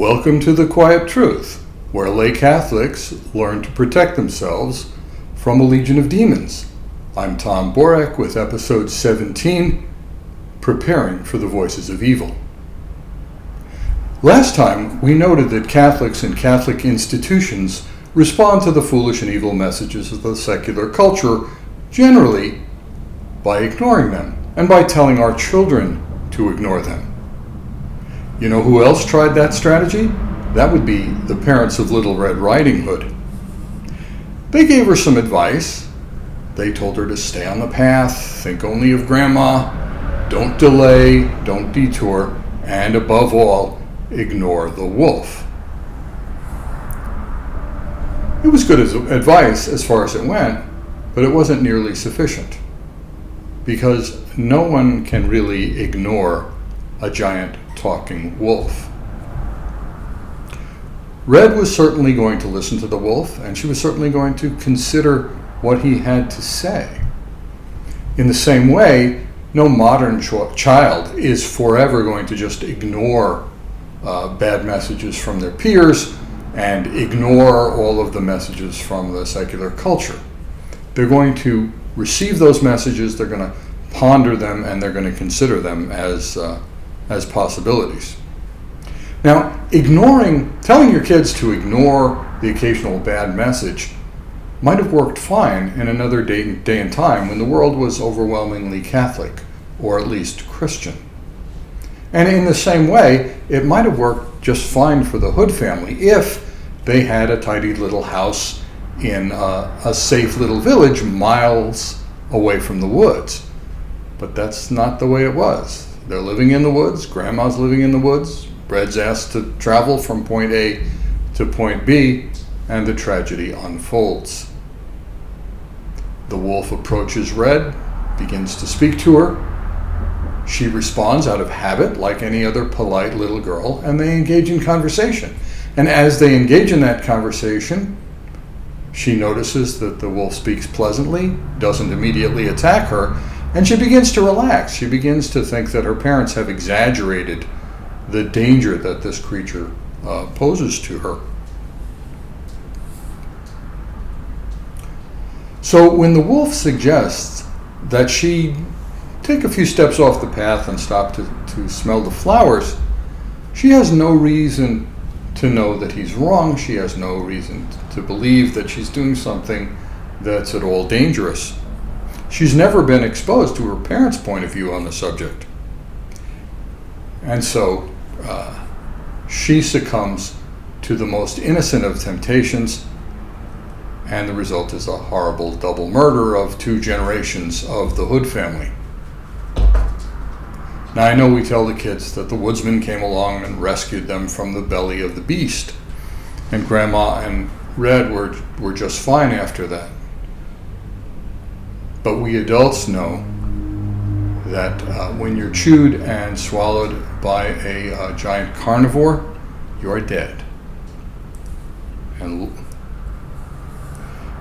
Welcome to The Quiet Truth, where lay Catholics learn to protect themselves from a legion of demons. I'm Tom Borek with episode 17, Preparing for the Voices of Evil. Last time, we noted that Catholics and Catholic institutions respond to the foolish and evil messages of the secular culture generally by ignoring them and by telling our children to ignore them. You know who else tried that strategy? That would be the parents of Little Red Riding Hood. They gave her some advice. They told her to stay on the path, think only of Grandma, don't delay, don't detour, and above all, ignore the wolf. It was good advice as far as it went, but it wasn't nearly sufficient, because no one can really ignore a giant talking wolf. Red was certainly going to listen to the wolf, and she was certainly going to consider what he had to say. In the same way, no modern child is forever going to just ignore bad messages from their peers and ignore all of the messages from the secular culture. They're going to receive those messages, they're going to ponder them, and they're going to consider them as possibilities. Now, telling your kids to ignore the occasional bad message might have worked fine in another day and time when the world was overwhelmingly Catholic, or at least Christian. And in the same way, it might have worked just fine for the Hood family if they had a tidy little house in a safe little village miles away from the woods. But that's not the way it was. They're living in the woods, Grandma's living in the woods, Red's asked to travel from point A to point B, and the tragedy unfolds. The wolf approaches Red, begins to speak to her. She responds out of habit, like any other polite little girl, and they engage in conversation. And as they engage in that conversation, she notices that the wolf speaks pleasantly, doesn't immediately attack her, and she begins to relax. She begins to think that her parents have exaggerated the danger that this creature poses to her. So when the wolf suggests that she take a few steps off the path and stop to smell the flowers, she has no reason to know that he's wrong. She has no reason to believe that she's doing something that's at all dangerous. She's never been exposed to her parents' point of view on the subject. And so she succumbs to the most innocent of temptations, and the result is a horrible double murder of 2 generations of the Hood family. Now, I know we tell the kids that the woodsman came along and rescued them from the belly of the beast, and Grandma and Red were just fine after that. But we adults know that when you're chewed and swallowed by a giant carnivore, you're dead. And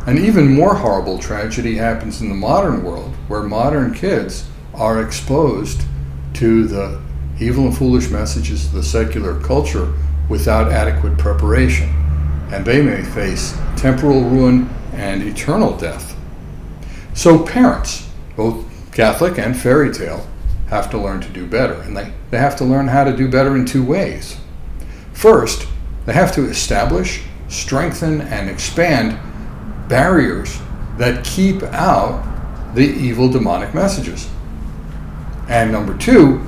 an even more horrible tragedy happens in the modern world, where modern kids are exposed to the evil and foolish messages of the secular culture without adequate preparation, and they may face temporal ruin and eternal death. So parents, both Catholic and fairy tale, have to learn to do better, and they have to learn how to do better in 2 ways. First, they have to establish, strengthen, and expand barriers that keep out the evil demonic messages. And number 2,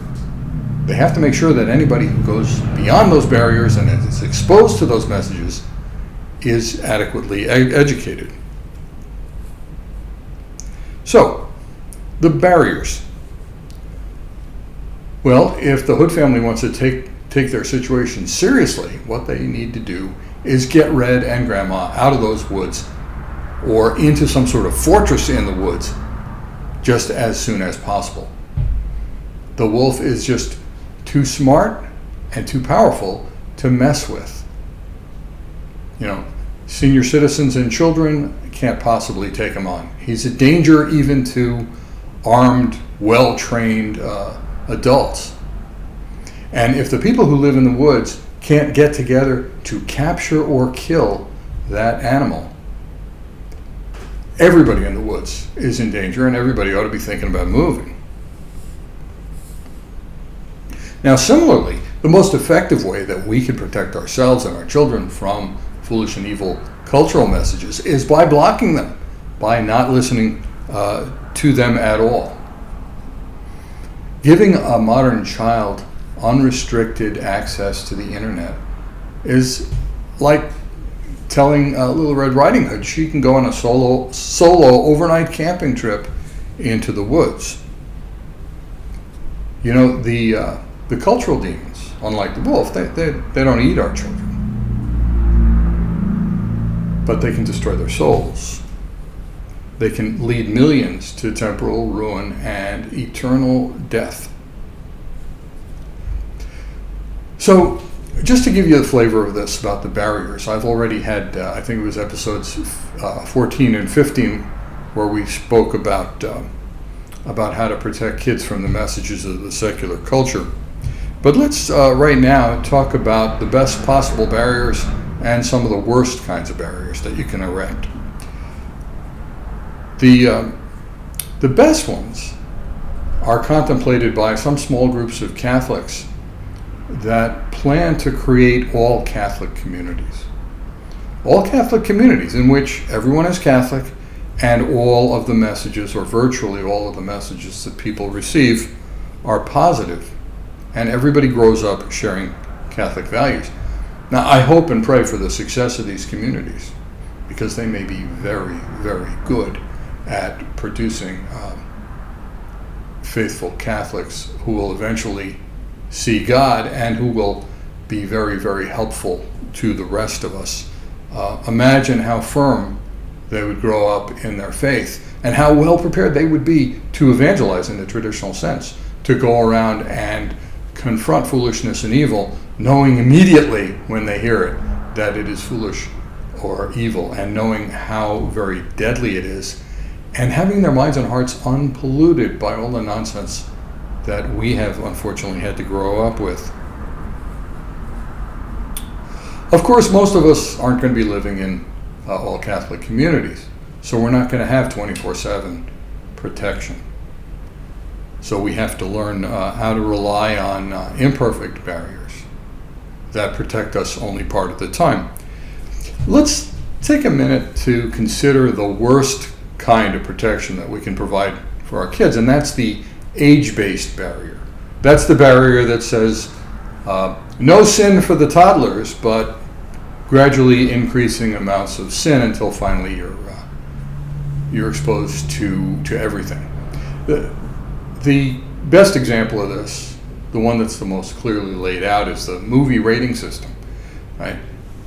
they have to make sure that anybody who goes beyond those barriers and is exposed to those messages is adequately educated. So, the barriers. Well, if the Hood family wants to take their situation seriously, what they need to do is get Red and Grandma out of those woods or into some sort of fortress in the woods just as soon as possible. The wolf is just too smart and too powerful to mess with. Senior citizens and children can't possibly take him on. He's a danger even to armed, well-trained adults. And if the people who live in the woods can't get together to capture or kill that animal, everybody in the woods is in danger, and everybody ought to be thinking about moving. Now, similarly, the most effective way that we can protect ourselves and our children from foolish and evil cultural messages is by blocking them, by not listening to them at all. Giving a modern child unrestricted access to the internet is like telling Little Red Riding Hood she can go on a solo overnight camping trip into the woods. You know, the cultural demons, unlike the wolf, they don't eat our children, but they can destroy their souls. They can lead millions to temporal ruin and eternal death. So, just to give you the flavor of this about the barriers, I've already had, I think it was episodes 14 and 15, where we spoke about how to protect kids from the messages of the secular culture. But let's right now talk about the best possible barriers and some of the worst kinds of barriers that you can erect. The best ones are contemplated by some small groups of Catholics that plan to create all Catholic communities. All Catholic communities in which everyone is Catholic and all of the messages, or virtually all of the messages that people receive, are positive, and everybody grows up sharing Catholic values. Now, I hope and pray for the success of these communities, because they may be very, very good at producing faithful Catholics who will eventually see God and who will be very, very helpful to the rest of us. Imagine how firm they would grow up in their faith and how well prepared they would be to evangelize in the traditional sense, to go around and confront foolishness and evil, knowing immediately when they hear it that it is foolish or evil, and knowing how very deadly it is, and having their minds and hearts unpolluted by all the nonsense that we have unfortunately had to grow up with. Of course, most of us aren't going to be living in all Catholic communities, so we're not going to have 24/7 protection. So we have to learn how to rely on imperfect barriers that protect us only part of the time. Let's take a minute to consider the worst kind of protection that we can provide for our kids, and that's the age-based barrier. That's the barrier that says no sin for the toddlers, but gradually increasing amounts of sin until finally you're exposed to everything. The best example of this, the one that's the most clearly laid out, is the movie rating system, right?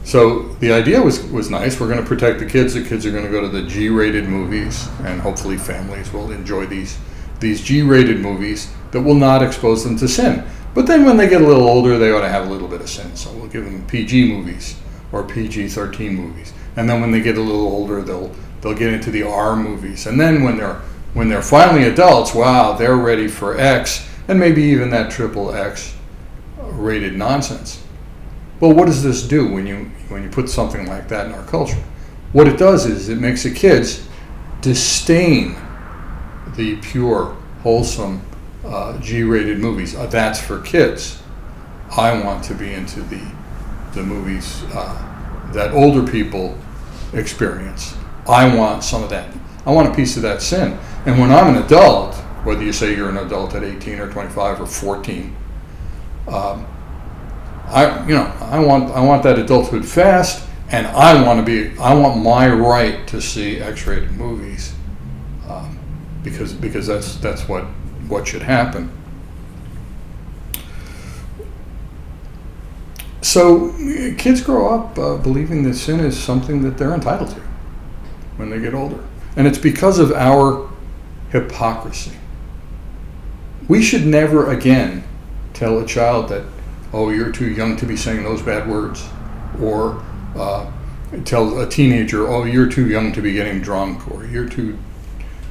So the idea was nice. We're going to protect the kids. The kids are going to go to the G-rated movies, and hopefully families will enjoy these G-rated movies that will not expose them to sin. But then when they get a little older, they ought to have a little bit of sin. So we'll give them PG movies or PG-13 movies. And then when they get a little older, they'll get into the R movies. And then when they're finally adults, wow, they're ready for X, and maybe even that triple X rated nonsense. Well, what does this do when you put something like that in our culture? What it does is it makes the kids disdain the pure, wholesome G-rated movies. That's for kids. I want to be into the movies that older people experience. I want some of that. I want a piece of that sin. And when I'm an adult, whether you say you're an adult at 18 or 25 or 14, I want that adulthood fast, and I want my right to see X-rated movies, because that's what should happen. So kids grow up believing that sin is something that they're entitled to when they get older, and it's because of our hypocrisy. We should never again tell a child that, oh, you're too young to be saying those bad words, or tell a teenager, oh, you're too young to be getting drunk, or you're too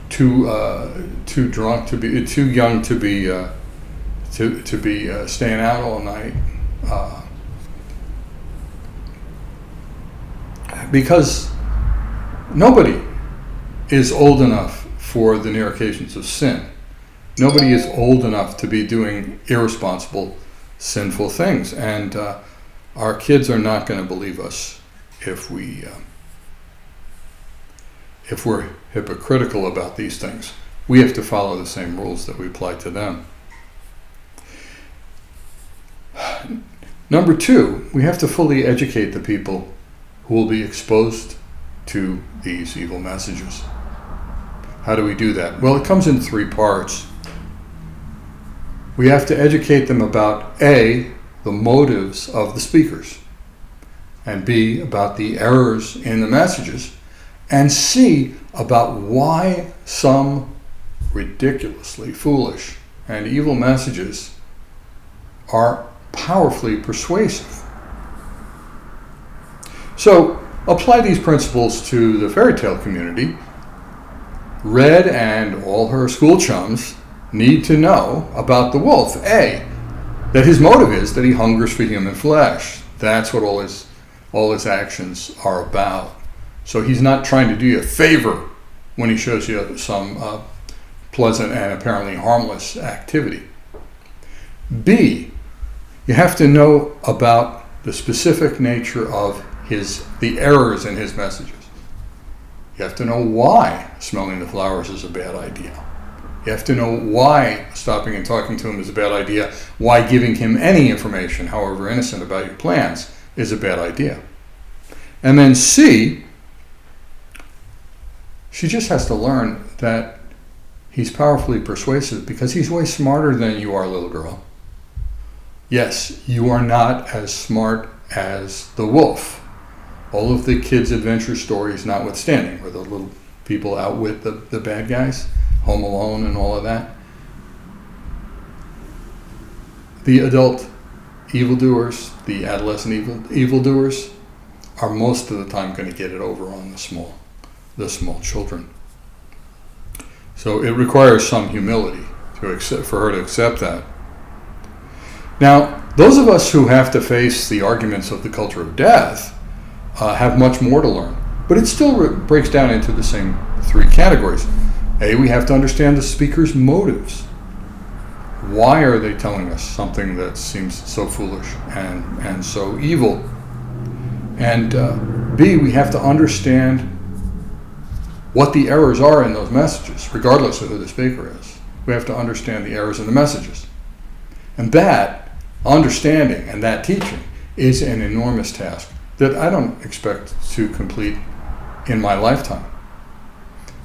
drunk to be too young to be staying out all night. Because nobody is old enough for the near occasions of sin. Nobody is old enough to be doing irresponsible, sinful things. And our kids are not going to believe us if we're hypocritical about these things. We have to follow the same rules that we apply to them. Number 2, we have to fully educate the people who will be exposed to these evil messages. How do we do that? Well, it comes in 3 parts. We have to educate them about A, the motives of the speakers, and B, about the errors in the messages, and C, about why some ridiculously foolish and evil messages are powerfully persuasive. So, apply these principles to the fairy tale community. Red and all her school chums need to know about the wolf. A, that his motive is that he hungers for human flesh. That's what all his actions are about. So he's not trying to do you a favor when he shows you some pleasant and apparently harmless activity. B, you have to know about the specific nature of the errors in his messages. You have to know why smelling the flowers is a bad idea. You have to know why stopping and talking to him is a bad idea, why giving him any information, however innocent, about your plans is a bad idea. And then C, she just has to learn that he's powerfully persuasive because he's way smarter than you are, little girl. Yes, you are not as smart as the wolf. All of the kids' adventure stories notwithstanding, where the little people outwit the bad guys, Home Alone and all of that. The adult evildoers, the adolescent evildoers, are most of the time going to get it over on the small children. So it requires some humility for her to accept that. Now, those of us who have to face the arguments of the culture of death have much more to learn, but it still breaks down into the same 3 categories. A, we have to understand the speaker's motives. Why are they telling us something that seems so foolish and so evil? And B, we have to understand what the errors are in those messages, regardless of who the speaker is. We have to understand the errors in the messages. And that understanding and that teaching is an enormous task that I don't expect to complete in my lifetime.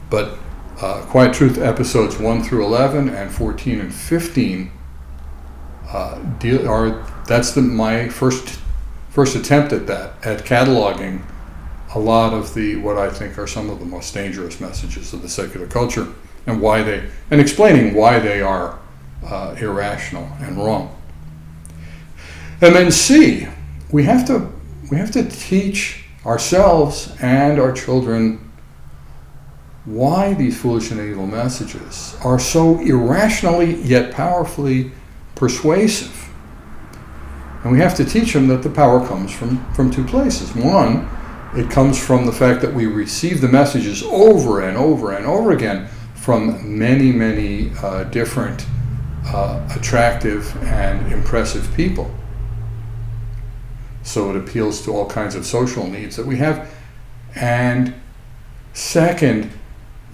But Quiet Truth episodes 1 through 11 and 14 and 15 that's my first attempt at that, at cataloging a lot of what I think are some of the most dangerous messages of the secular culture, and explaining why they are irrational and wrong. And then C, we have to teach ourselves and our children why these foolish and evil messages are so irrationally yet powerfully persuasive. And we have to teach them that the power comes from 2 places. One, it comes from the fact that we receive the messages over and over and over again from many, many different attractive and impressive people. So it appeals to all kinds of social needs that we have. And second,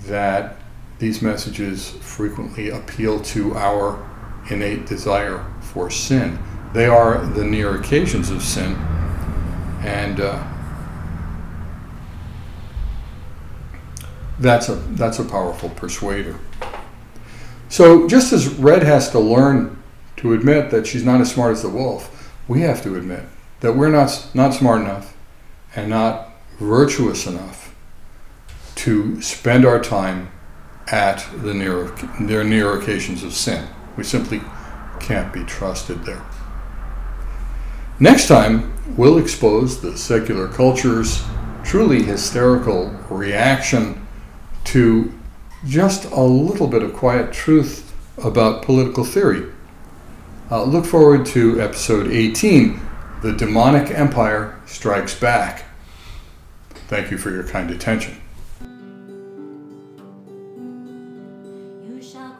that these messages frequently appeal to our innate desire for sin. They are the near occasions of sin. And that's a powerful persuader. So just as Red has to learn to admit that she's not as smart as the wolf, we have to admit that we're not smart enough and not virtuous enough to spend our time at the near occasions of sin. We simply can't be trusted there. Next time, we'll expose the secular culture's truly hysterical reaction to just a little bit of quiet truth about political theory. Look forward to episode 18, The Demonic Empire Strikes Back. Thank you for your kind attention. You shall